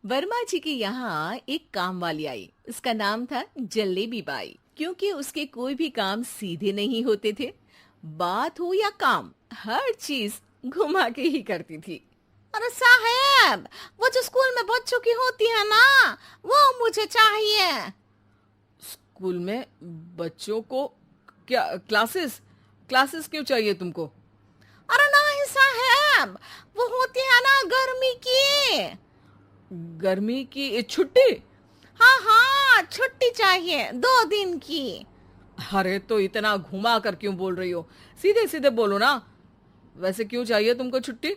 वर्मा जी के यहाँ एक काम वाली आई। उसका नाम था जलेबी बाई। क्योंकि उसके कोई भी काम सीधे नहीं होते थे, बात हो या काम, हर चीज घुमा के ही करती थी। अरे साहब, वो जो स्कूल में बच्चों की होती है ना, वो मुझे चाहिए। स्कूल में बच्चों को क्या क्लासेस क्लासेस क्यों चाहिए तुमको? अरे नहीं साहब, वो होती है ना गर्मी की। गर्मी की छुट्टी? हाँ हाँ, छुट्टी चाहिए 2 दिन की। अरे तो इतना घुमा कर क्यों बोल रही हो? सीधे सीधे बोलो ना। वैसे क्यों चाहिए तुमको छुट्टी?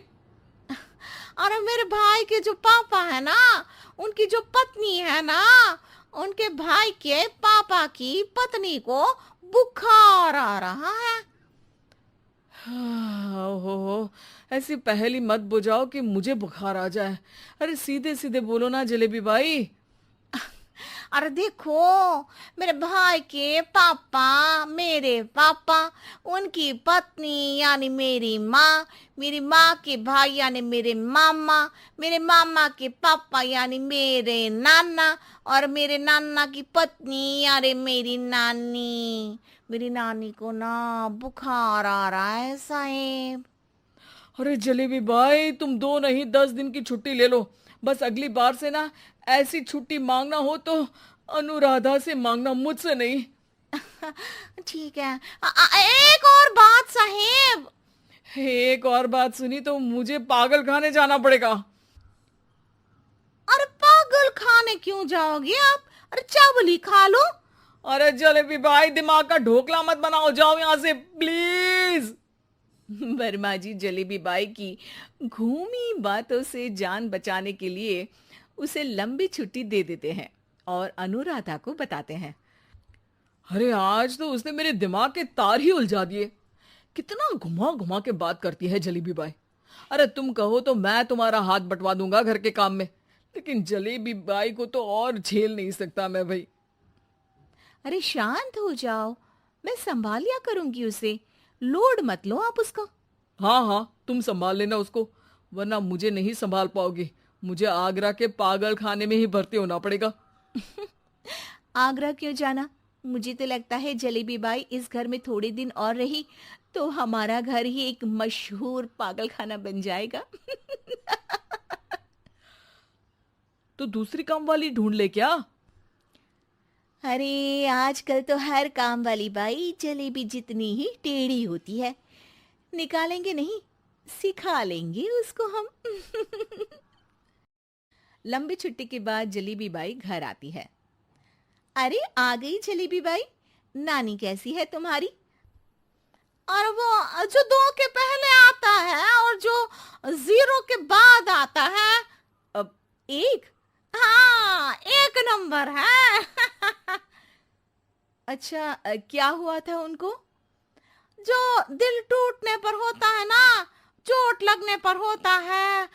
अरे मेरे भाई के जो पापा है ना, उनकी जो पत्नी है ना, उनके भाई के पापा की पत्नी को बुखार आ रहा है। हो ऐसी पहेली मत बुझाओ कि मुझे बुखार आ जाए। अरे सीधे सीधे बोलो ना जलेबी भाई। अरे देखो, मेरे भाई के पापा, मेरे पापा, उनकी पत्नी यानी मेरी माँ के भाई यानी मेरे मामा के पापा यानी मेरे नाना, और मेरे नाना की पत्नी यानी मेरी नानी को ना बुखार आ रहा है साहेब। अरे जलेबी भाई, तुम 2 नहीं 10 दिन की छुट्टी ले लो। बस अगली बार से ना ऐसी छुट्टी मांगना हो तो अनुराधा से मांगना, मुझसे नहीं। ठीक है। एक और बात साहेब। एक और बात सुनी तो मुझे पागल खाने जाना पड़ेगा। अरे पागल खाने क्यों जाओगे आप? अरे चावल ही खा लो। अरे जलेबी भाई, दिमाग का ढोकला मत बनाओ, जाओ यहाँ से प्लीज। वर्मा जी जलेबी बाई की घूमी बातों से जान बचाने के लिए उसे लंबी छुट्टी दे देते हैं और अनुराधा को बताते हैं। अरे आज तो उसने मेरे दिमाग के तार ही उलझा दिए। कितना घुमा घुमा के बात करती है जलेबी बाई। अरे तुम कहो तो मैं तुम्हारा हाथ बंटवा दूंगा घर के काम में, लेकिन जलेबी बाई को तो और झेल नहीं सकता मैं भाई। अरे शांत हो जाओ, मैं संभाल लिया करूंगी उसे। लोड मत लो आप उसका। हाँ हाँ, तुम संभाल लेना उसको, वरना मुझे नहीं संभाल पाओगे। मुझे आगरा के पागल खाने में ही भर्ती होना पड़ेगा। आगरा क्यों जाना? मुझे तो लगता है जलेबी बाई इस घर में थोड़े दिन और रही तो हमारा घर ही एक मशहूर पागल खाना बन जाएगा। तो दूसरी काम वाली ढूंढ ले क्या? अरे आजकल तो हर काम वाली बाई जलेबी जितनी ही टेढ़ी होती है। निकालेंगे नहीं, सिखा लेंगे उसको हम। लंबी छुट्टी के बाद जलेबी बाई घर आती है। अरे आ गई जलेबी बाई, नानी कैसी है तुम्हारी? और वो जो 2 के पहले आता है और जो 0 के बाद आता है। अब एक। हाँ, 1 नंबर है। अच्छा, क्या हुआ था उनको? जो दिल टूटने पर होता है ना, चोट लगने पर होता है,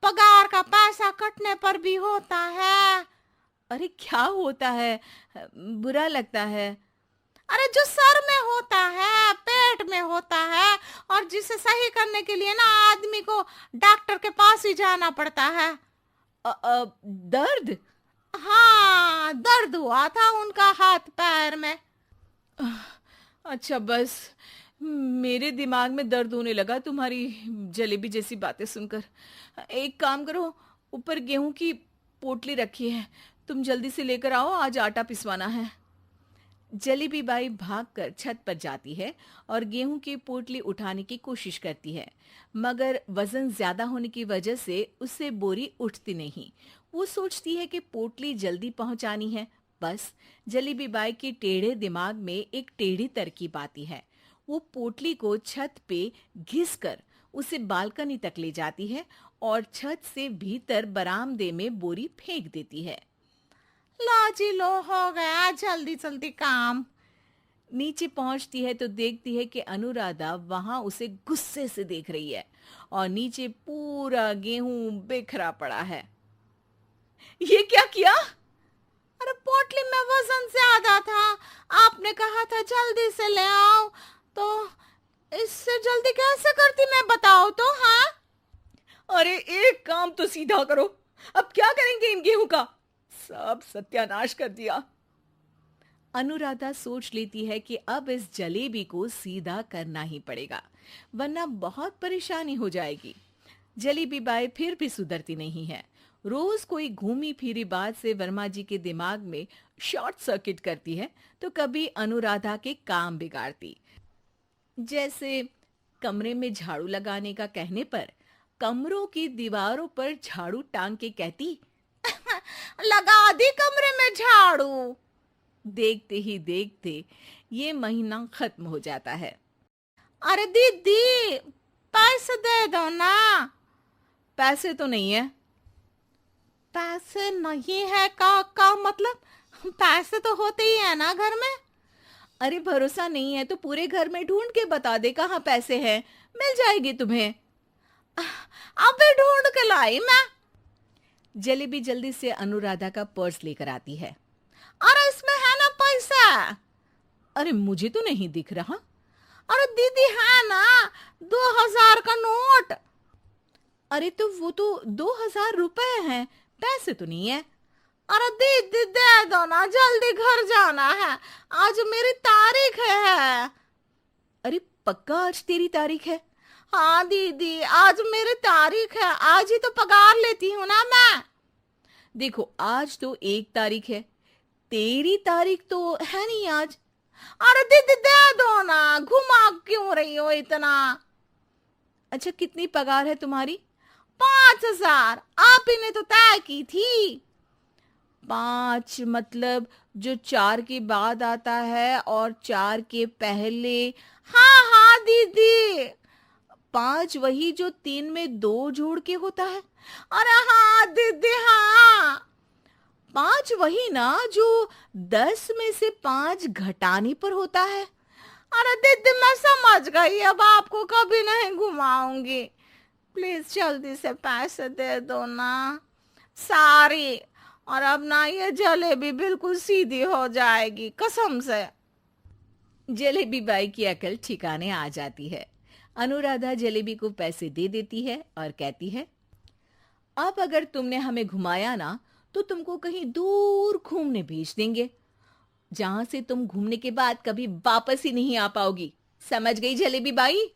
पगार का पैसा कटने पर भी होता है। अरे क्या होता है? बुरा लगता है? अरे जो सर में होता है, पेट में होता है, और जिसे सही करने के लिए ना आदमी को डॉक्टर के पास ही जाना पड़ता है। दर्द? हाँ, दर्द हुआ था उनका हाथ पैर में। अच्छा बस, मेरे दिमाग में दर्द होने लगा तुम्हारी जलेबी जैसी बातें सुनकर। एक काम करो, ऊपर गेहूं की पोटली रखी है, तुम जल्दी से लेकर आओ, आज आटा पिसवाना है। जलेबी बाई भागकर छत पर जाती है और गेहूं की पोटली उठाने की कोशिश करती है, मगर वजन ज्यादा होने की वजह से उससे बोरी उठती नहीं। वो सोचती है कि पोटली जल्दी पहुंचानी है। बस जलेबी बाई के टेढ़े दिमाग में एक टेढ़ी तरकीब आती है। वो पोटली को छत पे घिसकर उसे बालकनी तक ले जाती है और छत से भीतर बरामदे में बोरी फेंक देती है। लो जी लो, हो गया जल्दी जल्दी काम। नीचे पहुंचती है तो देखती है कि अनुराधा वहां उसे गुस्से से देख रही है और नीचे पूरा गेहूं बिखरा पड़ा है। ये क्या किया? अरे पोटली में वजन ज्यादा था, आपने कहा था जल्दी से ले आओ, तो इससे जल्दी कैसे करती मैं बताओ तो। हाँ, अरे एक काम तो सीधा करो, अब क्या करेंगे इन गेहूं का? सब सत्यानाश कर दिया। अनुराधा सोच लेती है कि अब इस जलेबी को सीधा करना ही पड़ेगा, वरना बहुत परेशानी हो जाएगी। जलेबी बाई फिर भी सुधरती नहीं है। रोज कोई घूमी फिरी बात से वर्मा जी के दिमाग में शॉर्ट सर्किट करती है, तो कभी अनुराधा के काम बिगाड़ती। जैसे कमरे में झाड़ू लगाने का कहने पर कमरों की दीवारों पर झाड़ू टांग के कहती, लगा दी कमरे में झाड़ू। देखते ही देखते ये महीना खत्म हो जाता है। अरे दीदी, पैसे दे दो ना। पैसे तो नहीं है। पैसे नहीं है का मतलब? पैसे तो होते ही है ना घर में। अरे भरोसा नहीं है तो पूरे घर में ढूंढ के बता दे कहाँ पैसे हैं, मिल जाएगी तुम्हें। अबे ढूंढ के लाई मैं। जलेबी जल्दी से अनुराधा का पर्स लेकर आती है। अरे इसमें है ना पैसा? अरे मुझे तो नहीं दिख रहा। अरे दीदी है ना, 2000 का नोट। अरे तो वो तो 2000 रुपए हैं, पैसे तो नहीं है। अरे दीदी दे दो ना, जल्दी घर जाना है, आज मेरी तारीख है। अरे पक्का आज तेरी तारीख है? हाँ दीदी, आज मेरी तारीख है, आज ही तो पगार लेती हूँ ना मैं। देखो आज तो 1 तारीख है, तेरी तारीख तो है नहीं आज। अरे दीदी दे दो ना, घुमा क्यों रही हो इतना? अच्छा कितनी पगार है तुम्हारी? 5000, आप ही ने तो तय की थी। 5 मतलब जो 4 के बाद आता है और 4 के पहले। हाँ हाँ दीदी। 5 वही जो 3 में 2 जोड़ के होता है। अरे हाँ दीदी हाँ। 5 वही ना जो 10 में से 5 घटाने पर होता है। अरे दीदी मैं समझ गई, अब आपको कभी नहीं घुमाऊंगी। प्लीज जल्दी से पैसे दे दो ना, सारी। और अब ना ये जलेबी बिल्कुल सीधी हो जाएगी कसम से। जलेबी बाई की अकल ठिकाने आ जाती है। अनुराधा जलेबी को पैसे दे देती है और कहती है, अब अगर तुमने हमें घुमाया ना तो तुमको कहीं दूर घूमने भेज देंगे, जहां से तुम घूमने के बाद कभी वापस ही नहीं आ पाओगी। समझ गई जलेबी बाई?